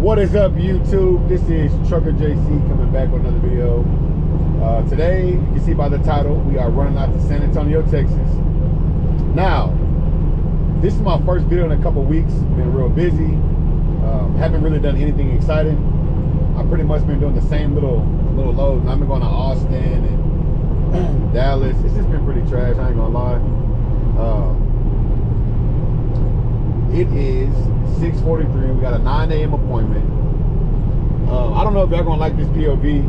What is up, YouTube? This is Trucker JC coming back with another video. Today, you can see by the title, we are running out to San Antonio, Texas. Now, this is my first video in a couple weeks. Been real busy. Haven't really done anything exciting. I've pretty much been doing the same little loads. I've been going to Austin and Dallas. It's just been pretty trash, I ain't gonna lie. It is 6:43. We got a 9 a.m. appointment. I don't know if y'all gonna like this POV,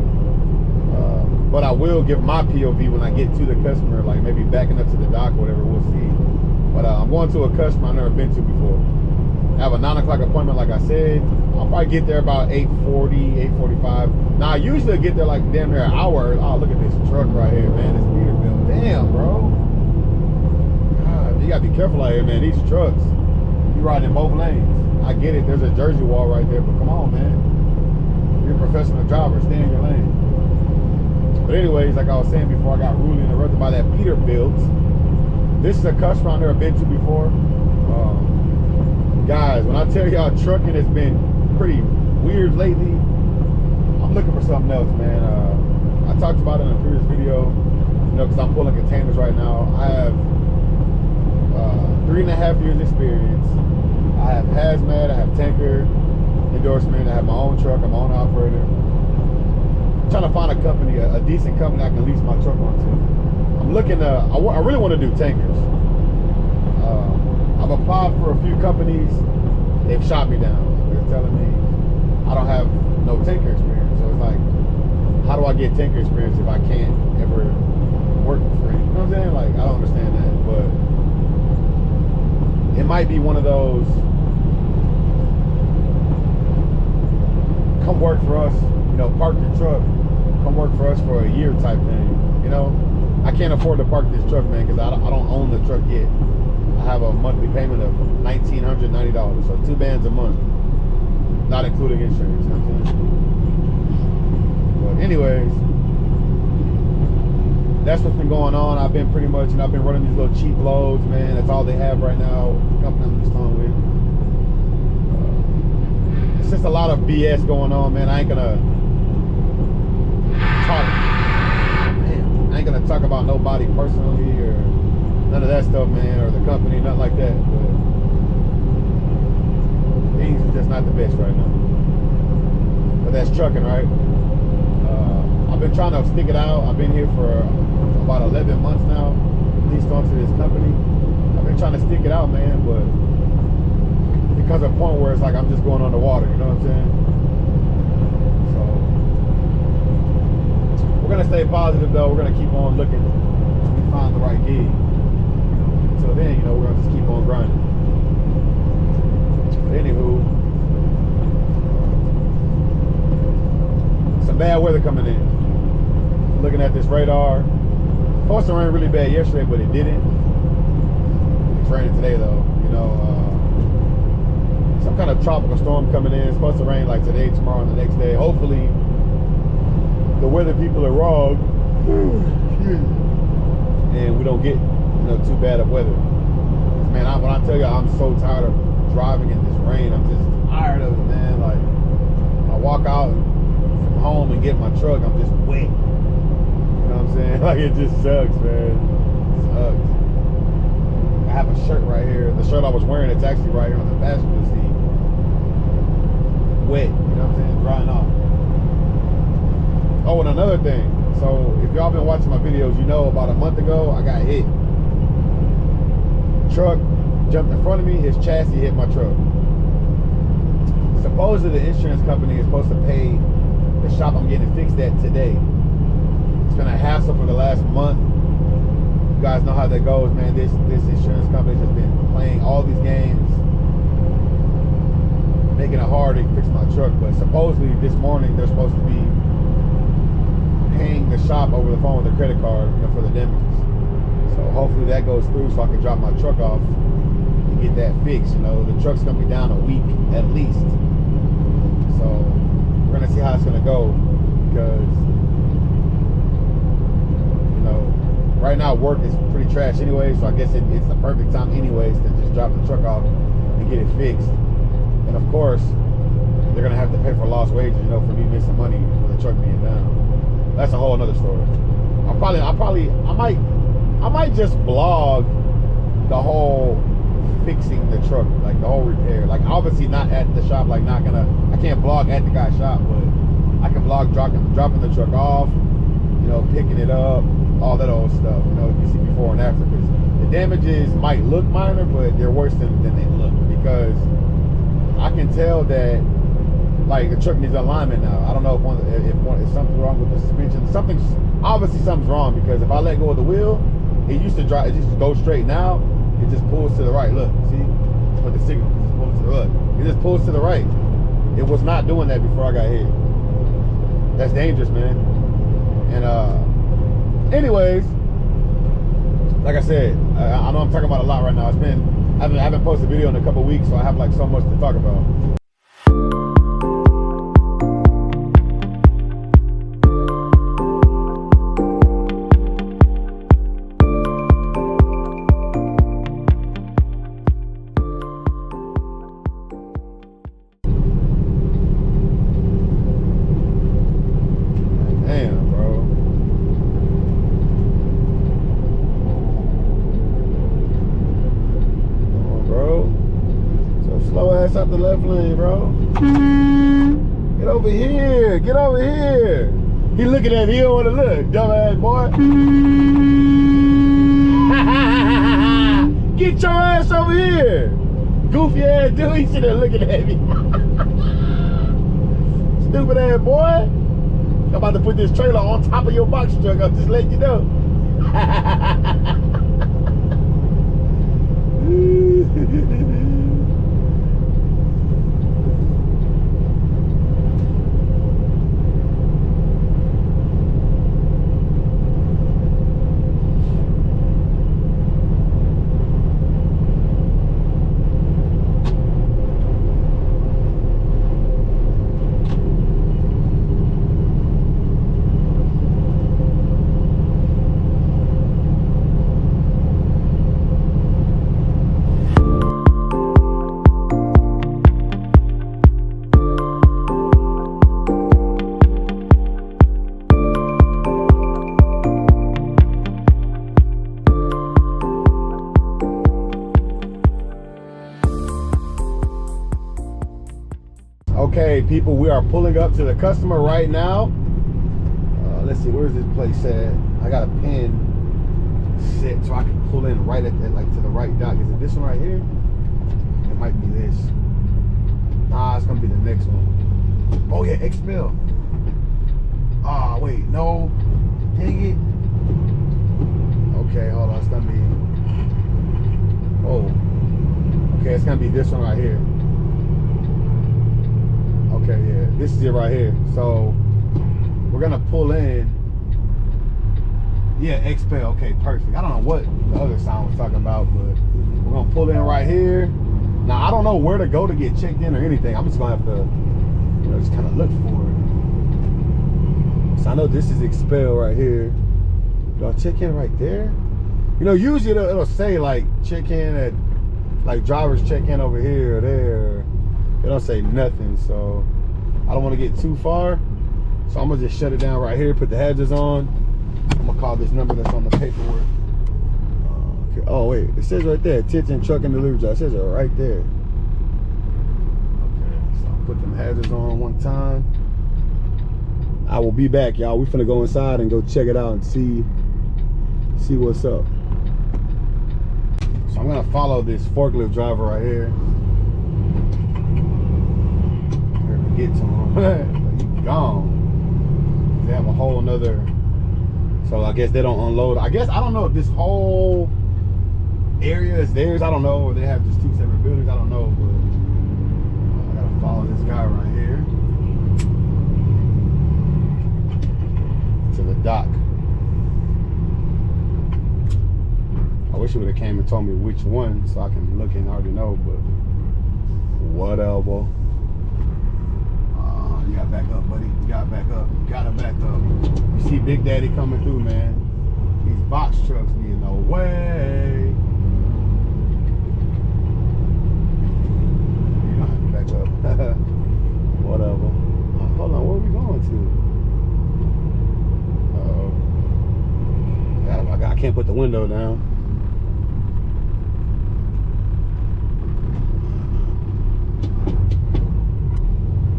but I will give my POV when I get to the customer, like maybe backing up to the dock or whatever, we'll see. But I'm going to a customer I've never been to before. I have a 9 o'clock appointment, like I said. I'll probably get there about 8:40, 8:45. Now, I usually get there like damn near an hour. Oh, look at this truck right here, man. This Peterbilt. Damn, bro. God, you gotta be careful out here, man. These trucks. You riding in both lanes. I get it, there's a Jersey wall right there, but come on, man. You're a professional driver, stay in your lane. But anyways, like I was saying before, I got rudely interrupted by that Peterbilt. This is a customer I've never been to before. Guys, when I tell y'all trucking has been pretty weird lately, I'm looking for something else, man. I talked about it in a previous video, you know, because I'm pulling containers right now. I have 3.5 years experience. I have hazmat, I have tanker endorsement, I have my own truck, I'm my own operator. I'm trying to find a company, a decent company I can lease my truck onto. I'm looking to, I really want to do tankers. I've applied for a few companies, they've shot me down. They're telling me I don't have no tanker experience. So it's like, how do I get tanker experience if I can't ever work for free? You know what I'm saying? Like, I don't understand that, but it might be one of those, come work for us, you know, park your truck, come work for us for a year type thing, you know? I can't afford to park this truck, man, because I don't own the truck yet. I have a monthly payment of $1,990, so 2 bands a month, not including insurance, you know what I'm saying? But anyways, that's what's been going on. I've been pretty much, you know, I've been running these little cheap loads, man. That's all they have right now, the company I'm just on with. It's just a lot of BS going on, man. I ain't gonna talk about nobody personally or none of that stuff, man, or the company, nothing like that. But things are just not the best right now. But that's trucking, right? I've been trying to stick it out. I've been here for about 11 months now, at least onto this company. I've been trying to stick it out, man, but it comes to a point where it's like I'm just going on the water, you know what I'm saying? So we're gonna stay positive though. We're gonna keep on looking until we find the right gig. Until then, you know, we're gonna just keep on grinding. But anywho, some bad weather coming in. Looking at this radar. Supposed to rain really bad yesterday, but it didn't. It's raining today though, you know. Some kind of tropical storm coming in. It's supposed to rain like today, tomorrow, and the next day. Hopefully, the weather people are wrong, and we don't get, you know, too bad of weather. Man, when I tell you I'm so tired of driving in this rain, I'm just tired of it, man. Like, when I walk out from home and get my truck, I'm just wet. You know what I'm saying? Like, it just sucks, man. It sucks. I have a shirt right here. The shirt I was wearing, it's actually right here on the passenger seat. Wet, you know what I'm saying? Drying off. Oh, and another thing. So, if y'all been watching my videos, you know about a month ago, I got hit. Truck jumped in front of me, his chassis hit my truck. Supposedly, the insurance company is supposed to pay the shop I'm getting fixed at today. It's been a hassle for the last month. You guys know how that goes, man. This insurance company has been playing all these games, making it hard to fix my truck. But supposedly this morning they're supposed to be paying the shop over the phone with their credit card, you know, for the damages. So hopefully that goes through so I can drop my truck off and get that fixed. You know, the truck's gonna be down a week at least. So we're gonna see how it's gonna go, because right now work is pretty trash anyway, so I guess it's the perfect time anyways to just drop the truck off and get it fixed. And of course, they're gonna have to pay for lost wages, you know, for me missing money for the truck being down. That's a whole another story. I might just vlog the whole fixing the truck, like the whole repair. Like obviously not at the shop, like I can't vlog at the guy's shop, but I can vlog dropping the truck off, you know, picking it up, all that old stuff, you know, you see before and after, because the damages might look minor, but they're worse than they look, because I can tell that like the truck needs alignment now. I don't know if something's wrong with the suspension. Obviously something's wrong, because if I let go of the wheel, it used to go straight. Now it just pulls to the right. Look, see, put the signal. It just pulls to the right. It just pulls to the right. It was not doing that before I got hit. That's dangerous, man. And anyways, like I said, I know I'm talking about a lot right now. I haven't posted a video in a couple weeks, so I have like so much to talk about. Up the left lane, bro. Get over here. Get over here. He looking at me. He don't want to look. Dumbass boy. Get your ass over here. Goofy ass dude. He sitting there looking at me. Stupid ass boy. I'm about to put this trailer on top of your box truck. I'm just letting you know. Okay, people, we are pulling up to the customer right now. Let's see, where's this place at? I got a pin set so I can pull in right at that, like to the right dock. Is it this one right here? It might be this. Nah, it's gonna be the next one. Oh yeah, XPEL. Ah, wait, no. Dang it. Okay, hold on, it's gonna be. Oh. Okay, it's gonna be this one right here. Okay, yeah, this is it right here. So we're gonna pull in. Yeah, XPEL. Okay, perfect. I don't know what the other sound was talking about, but we're gonna pull in right here. Now I don't know where to go to get checked in or anything. I'm just gonna have to, you know, just kind of look for it. So I know this is XPEL right here. Y'all check in right there. You know, usually it'll say like check in at, like drivers check in over here or there. It don't say nothing, so I don't want to get too far. So I'm gonna just shut it down right here, put the hazards on. I'm gonna call this number that's on the paperwork. Okay. Oh wait, it says right there, attention truck and delivery drive. It says it right there. Okay, so I'll put them hazards on one time. I will be back, y'all. We finna go inside and go check it out and see what's up. So I'm gonna follow this forklift driver right here. Get to him. He's gone. They have a whole nother, so I guess they don't unload. I guess I don't know if this whole area is theirs. I don't know, or they have just two separate buildings. I don't know, but I gotta follow this guy right here to the dock. I wish he would have came and told me which one so I can look and already know, but whatever. You got back up, buddy. You got back up. You gotta back up. You see Big Daddy coming through, man. These box trucks need no way. You don't have to back up. window down.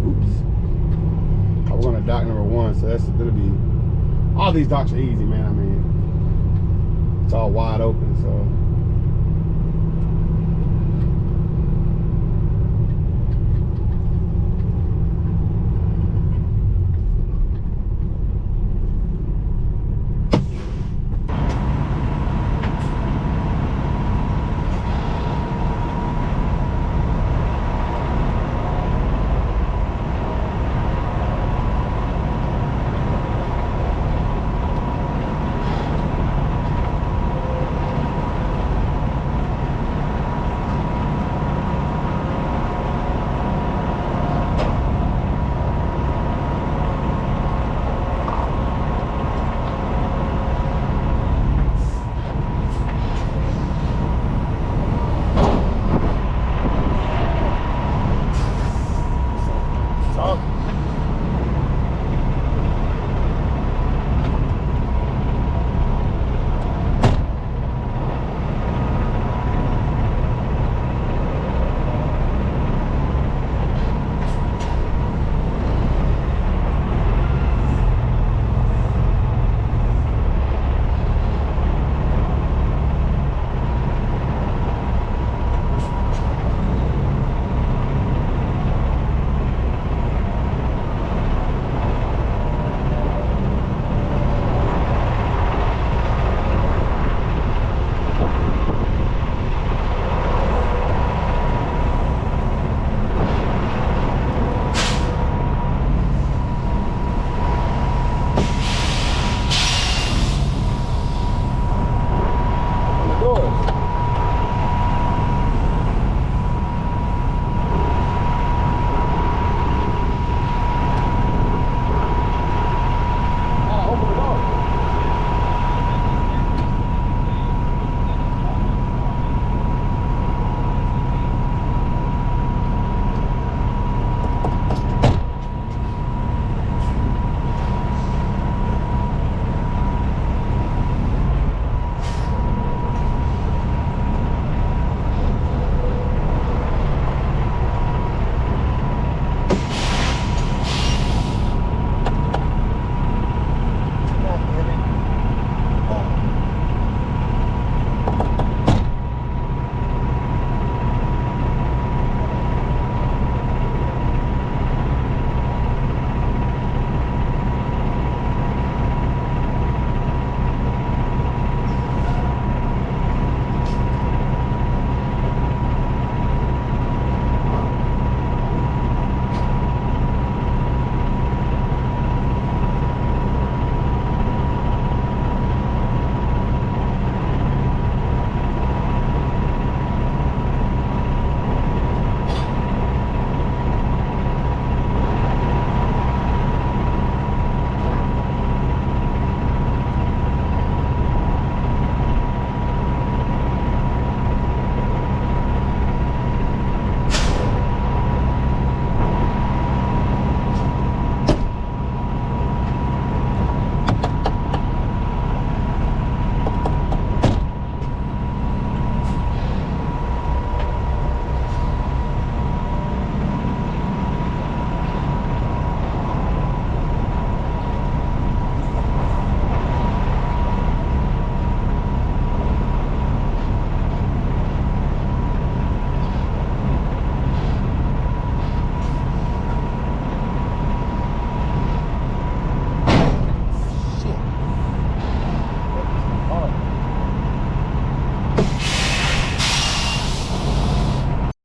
Oops. Oh, we're going to dock number 1, so that's gonna be. All these docks are easy, man. I mean, it's all wide open, so.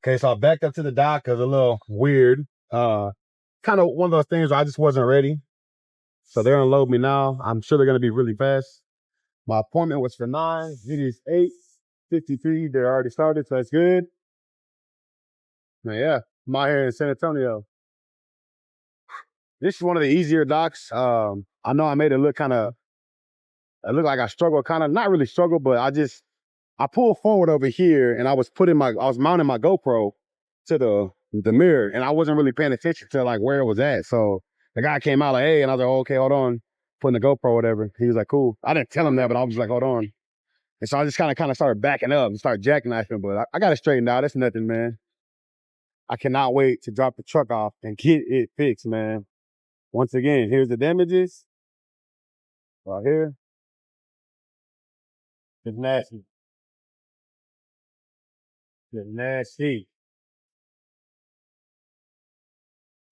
Okay, so I backed up to the dock because a little weird. Kind of one of those things where I just wasn't ready. So they're unloading me now. I'm sure they're gonna be really fast. My appointment was for 9. It is 8:53. They're already started, so that's good. But yeah, I'm out here in San Antonio. This is one of the easier docks. I know I made it look it looked like I struggled, not really struggled, but I pulled forward over here and I was mounting my GoPro to the mirror and I wasn't really paying attention to like where it was at. So the guy came out like, hey, and I was like, oh, okay, hold on, putting the GoPro, whatever. He was like, cool. I didn't tell him that, but I was like, hold on. And so I just kind of started backing up and started jackknifing, but I got it straightened out. That's nothing, man. I cannot wait to drop the truck off and get it fixed, man. Once again, here's the damages. Right here. It's nasty. It's nasty.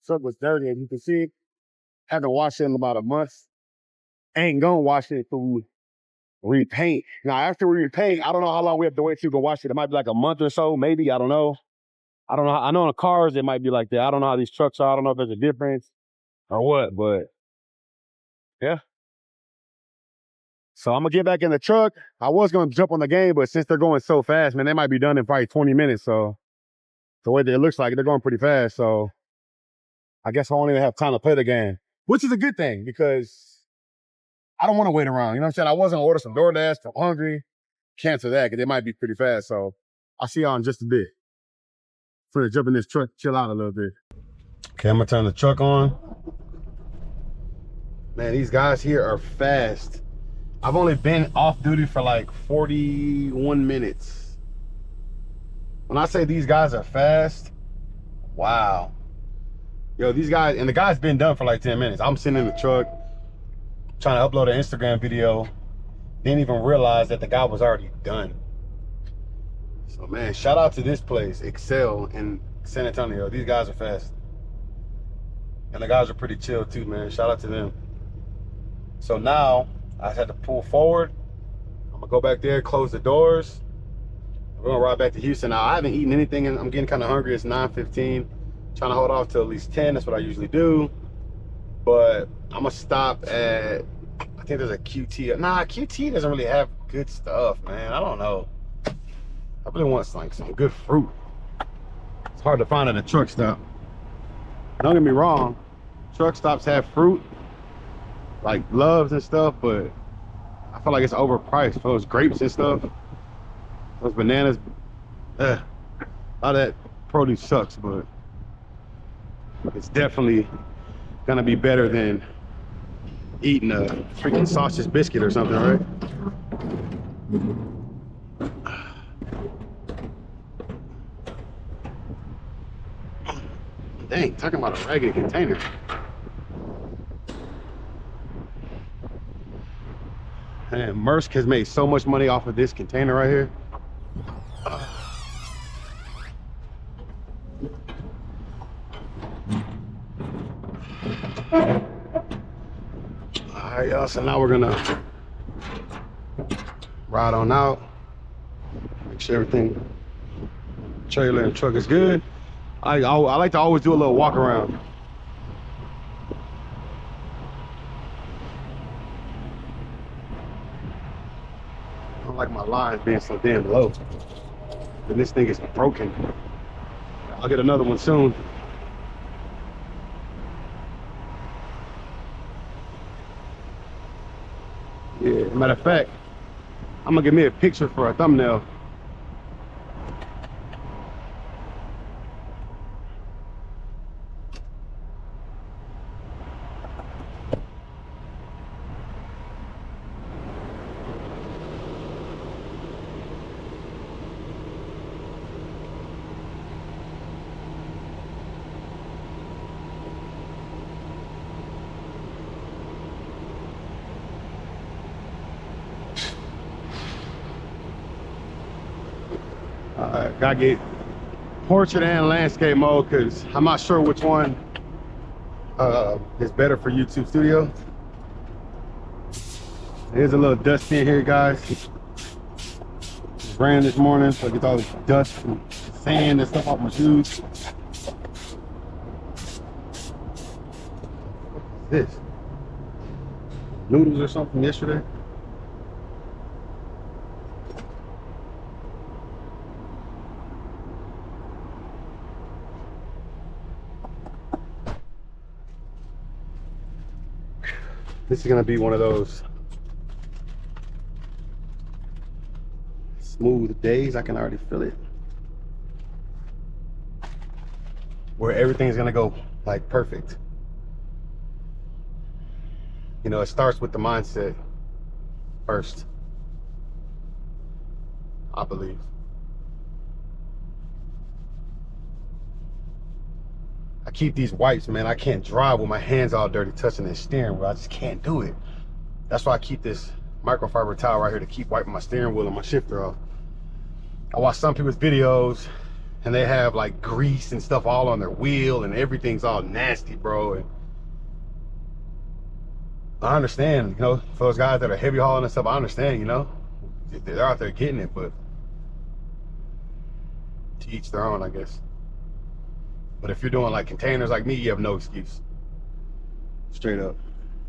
Truck was dirty, as you can see. Haven't washed it in about a month. Ain't gonna wash it through repaint. Now, after we repaint, I don't know how long we have to wait to go wash it. It might be like a month or so, maybe. I don't know. I don't know. I know on the cars, it might be like that. I don't know how these trucks are. I don't know if there's a difference or what, but yeah. So I'm gonna get back in the truck. I was gonna jump on the game, but since they're going so fast, man, they might be done in probably 20 minutes. So the way that it looks like, they're going pretty fast. So I guess I won't even have time to play the game, which is a good thing because I don't want to wait around. You know what I'm saying? I was gonna order some DoorDash. I'm hungry. Cancel that because they might be pretty fast. So I'll see y'all in just a bit. I'm gonna jump in this truck, chill out a little bit. Okay, I'm gonna turn the truck on. Man, these guys here are fast. I've only been off duty for like 41 minutes. When I say these guys are fast, wow. Yo, these guys, and the guy's been done for like 10 minutes. I'm sitting in the truck trying to upload an Instagram video. Didn't even realize that the guy was already done. So man, shout out to this place, Excel in San Antonio. These guys are fast. And the guys are pretty chill too, man. Shout out to them. So now, I just had to pull forward. I'm gonna go back there, close the doors. We're gonna ride back to Houston. Now, I haven't eaten anything and I'm getting kind of hungry. It's 9:15. Trying to hold off till at least 10. That's what I usually do. But I'm gonna stop at, I think there's a QT. Nah, QT doesn't really have good stuff, man. I don't know. I really want like some good fruit. It's hard to find at a truck stop. Don't get me wrong, truck stops have fruit, like loves and stuff, but I feel like it's overpriced for those grapes and stuff. Those bananas, all that produce sucks, but it's definitely gonna be better than eating a freaking sausage biscuit or something, right? Dang, talking about a raggedy container. And Maersk has made so much money off of this container right here. All right, y'all, so now we're gonna ride on out. Make sure everything, trailer and truck is good. I like to always do a little walk around. I don't like my lines being so damn low. And this thing is broken. I'll get another one soon. Yeah, matter of fact, I'm gonna give me a picture for a thumbnail. Gotta get portrait and landscape mode because I'm not sure which one is better for YouTube Studio. There's a little dust in here, guys. It ran this morning, so I get all this dust and sand and stuff off my shoes. What's this? Noodles or something yesterday? This is gonna be one of those smooth days. I can already feel it. Where everything's gonna go like perfect. You know, it starts with the mindset first. I believe. I keep these wipes, man. I can't drive with my hands all dirty touching the steering wheel. I just can't do it. That's why I keep this microfiber towel right here to keep wiping my steering wheel and my shifter off. I watch some people's videos and they have like grease and stuff all on their wheel and everything's all nasty, bro. And I understand, you know, for those guys that are heavy hauling and stuff, I understand, you know, they're out there getting it, but to each their own, I guess. But if you're doing like containers like me, you have no excuse. Straight up,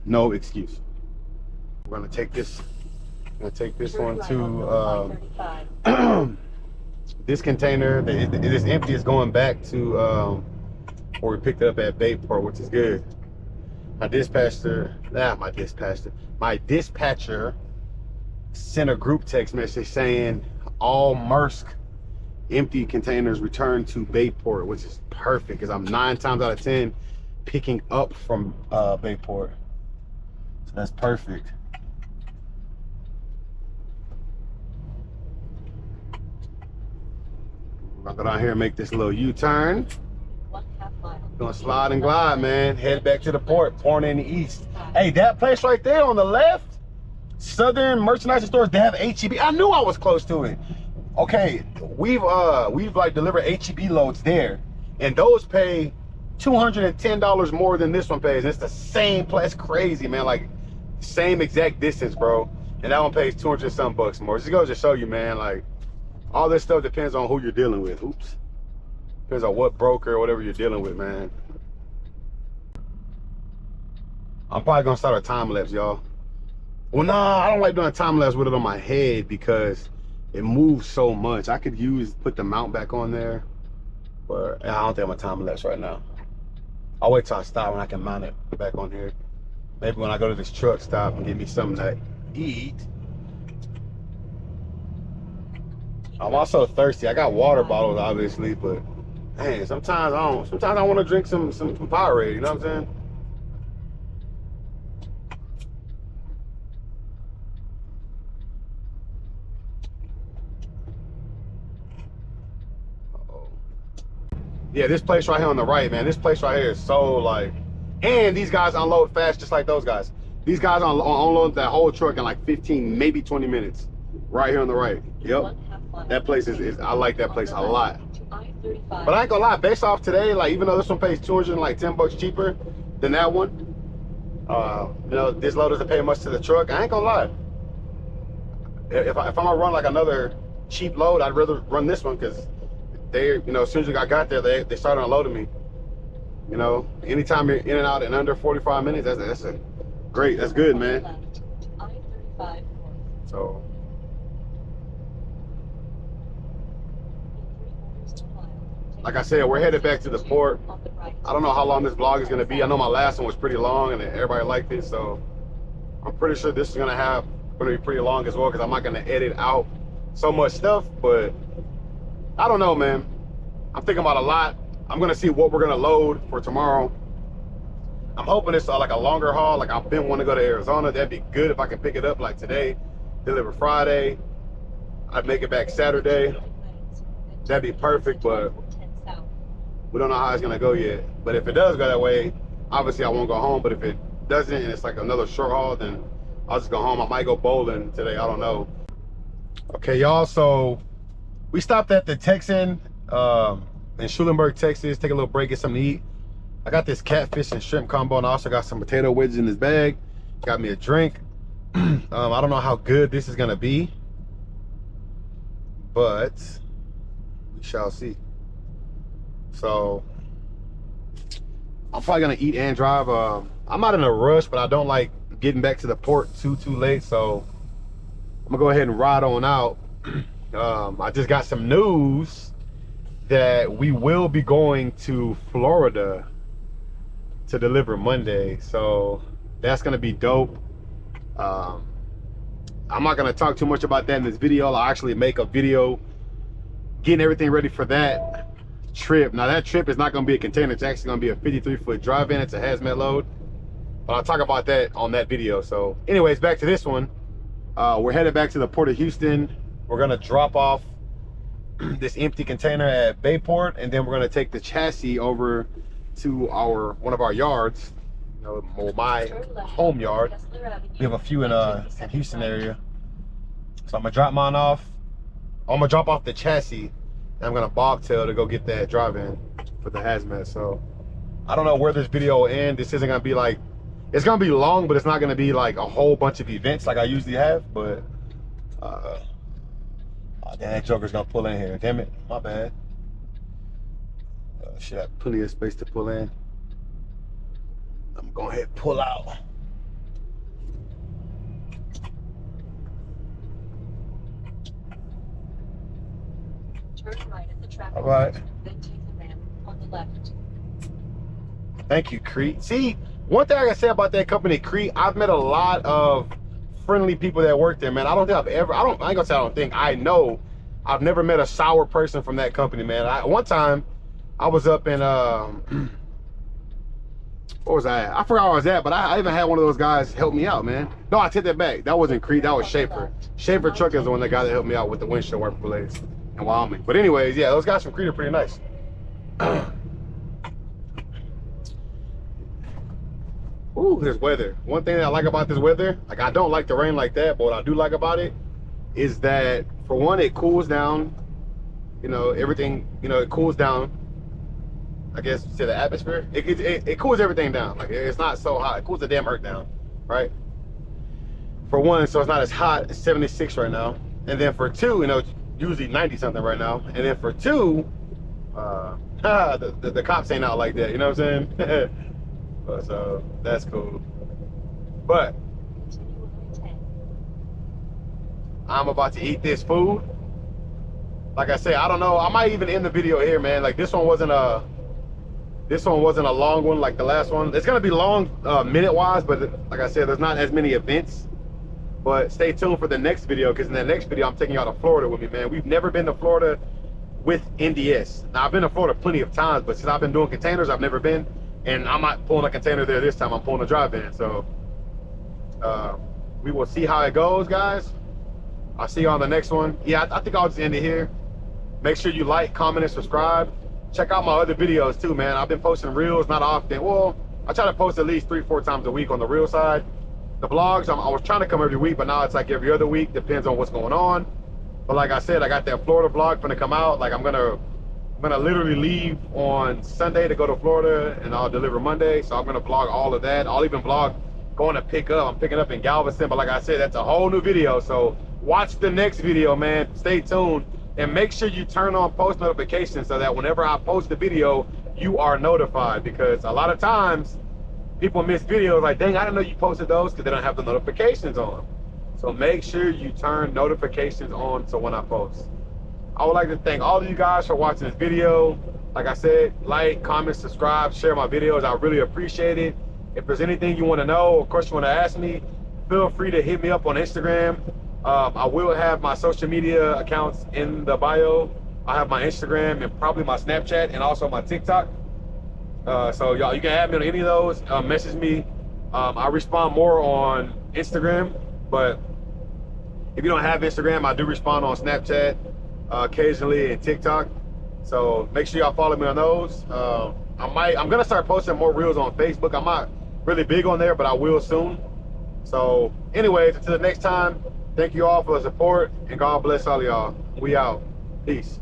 no excuse. We're gonna take this. I'm gonna take this one to this container. It is empty. It's going back to where we picked it up at Bayport, which is good. My dispatcher sent a group text message saying all Maersk empty containers return to Bayport, which is perfect because I'm 9 times out of 10 picking up from Bayport. So that's perfect. I'm gonna go down here and make this little U-turn. Gonna slide and glide, man. Head back to the port, pouring in the east. Hey, that place right there on the left, Southern Merchandising Stores, they have HEB. I knew I was close to it. Okay, we've like delivered HEB loads there, and those pay $210 more than this one pays. It's the same place. Crazy, man. Like same exact distance, bro. And that one pays 200 some bucks more. Just goes to show you, man. Like all this stuff depends on who you're dealing with. Oops. Depends on what broker or whatever you're dealing with, man. I'm probably gonna start a time lapse, y'all. Well, nah, I don't like doing a time lapse with it on my head because it moves so much. I could put the mount back on there, but I don't think I'm a time lapse right now. I'll wait till I stop when I can mount it back on here. Maybe when I go to this truck stop and get me something to eat. I'm also thirsty. I got water bottles, obviously, but man, sometimes I don't. Sometimes I want to drink some Powerade. You know what I'm saying? Yeah, this place right here on the right, man. This place right here is so like, and these guys unload fast just like those guys. These guys unload that whole truck in like 15, maybe 20 minutes. Right here on the right. Yep. That place is I like that place a lot. But I ain't gonna lie, based off today, like even though this one pays 210 bucks cheaper than that one, you know, this load doesn't pay much to the truck. I ain't gonna lie. If I'm gonna run like another cheap load, I'd rather run this one because they, you know, as soon as I got there, they started unloading me. You know, anytime you're in and out in under 45 minutes, that's a great, that's good, man. So. Like I said, we're headed back to the port. I don't know how long this vlog is gonna be. I know my last one was pretty long and everybody liked it, so I'm pretty sure this is gonna be pretty long as well because I'm not gonna edit out so much stuff, but I don't know, man. I'm thinking about a lot. I'm gonna see what we're gonna load for tomorrow. I'm hoping it's like a longer haul. Like I've been wanting to go to Arizona. That'd be good if I can pick it up like today, deliver Friday. I'd make it back Saturday. That'd be perfect, but we don't know how it's gonna go yet. But if it does go that way, obviously I won't go home. But if it doesn't and it's like another short haul, then I'll just go home. I might go bowling today, I don't know. Okay, y'all, so we stopped at the Texan in Schulenburg, Texas. Take a little break, get something to eat. I got this catfish and shrimp combo, and I also got some potato wedges in this bag. Got me a drink. I don't know how good this is gonna be, but we shall see. So I'm probably gonna eat and drive. I'm not in a rush, but I don't like getting back to the port too late, so I'm gonna go ahead and ride on out. I just got some news that we will be going to Florida to deliver Monday, so that's gonna be dope. I'm not gonna talk too much about that in this video. I'll actually make a video getting everything ready for that trip. Now that trip is not gonna be a container, it's actually gonna be a 53-foot drive-in. It's a hazmat load, but I'll talk about that on that video. So anyways, back to this one. We're headed back to the Port of Houston. We're gonna drop off this empty container at Bayport, and then we're gonna take the chassis over to one of our yards, you know, my home yard. We have a few in Houston area. So I'm gonna drop mine off. I'm gonna drop off the chassis, and I'm gonna bobtail to go get that drive-in for the hazmat. So I don't know where this video will end. This isn't gonna be like, it's gonna be long, but it's not gonna be like a whole bunch of events like I usually have. But oh, damn, that joker's gonna pull in here. Damn it, my bad. Should have plenty of space to pull in. I'm gonna go ahead and pull out. Turn right at the traffic. All right. Then take the ramp on the left. Thank you, Crete. See, one thing I can say about that company, Crete, I've met a lot of friendly people that work there, man. I ain't gonna say I don't think, I know I've never met a sour person from that company, man. One time I was up in where was I at? I forgot where I was at, but I even had one of those guys help me out, man. No, I take that back. That wasn't Crete, that was Schaefer. Schaefer Truck is the one that guy that helped me out with the windshield wiper blades in Wyoming. But anyways, yeah, those guys from Crete are pretty nice. Ooh, this weather. One thing that I like about this weather, like I don't like the rain like that, but what I do like about it is that, for one, it cools down, you know, everything, you know, it cools down, I guess, to the atmosphere. It cools everything down. Like, it's not so hot. It cools the damn earth down, right? For one, so it's not as hot. It's 76 right now. And then for two, you know, it's usually 90 something right now. And then for two, the cops ain't out like that, you know what I'm saying? So that's cool. But I'm about to eat this food. Like I said, I don't know, I might even end the video here, man. Like, this one wasn't a long one like the last one. It's gonna be long minute wise, but like I said, there's not as many events. But stay tuned for the next video, because in the next video I'm taking y'all to Florida with me, man. We've never been to Florida with NDS. Now, I've been to Florida plenty of times, but since I've been doing containers, I've never been. And I'm not pulling a container there this time, I'm pulling a drive-in. So we will see how it goes, guys. I'll see you on the next one. Yeah, I think I'll just end it here. Make sure you like, comment, and subscribe. Check out my other videos too, man. I've been posting reels, not often. Well, I try to post at least 3-4 times a week on the reel side. The vlogs, I was trying to come every week, but now it's like every other week. Depends on what's going on. But like I said, I got that Florida vlog gonna come out. Like, I'm gonna literally leave on Sunday to go to Florida, and I'll deliver Monday. So I'm gonna vlog all of that. I'll even vlog going to pick up. I'm picking up in Galveston, but like I said, that's a whole new video. So watch the next video, man. Stay tuned, and make sure you turn on post notifications so that whenever I post the video, you are notified. Because a lot of times people miss videos like, dang, I didn't know you posted those, because they don't have the notifications on. So make sure you turn notifications on so when I post. I would like to thank all of you guys for watching this video. Like I said, like, comment, subscribe, share my videos. I really appreciate it. If there's anything you want to know or question you want to ask me, feel free to hit me up on Instagram. I will have my social media accounts in the bio. I have my Instagram and probably my Snapchat and also my TikTok. So y'all, you can add me on any of those. Message me. I respond more on Instagram, but if you don't have Instagram, I do respond on Snapchat occasionally, and TikTok. So make sure y'all follow me on those. I'm gonna start posting more reels on Facebook. I'm not really big on there, but I will soon. So anyways, until the next time, thank you all for the support, and God bless all y'all. We out. Peace.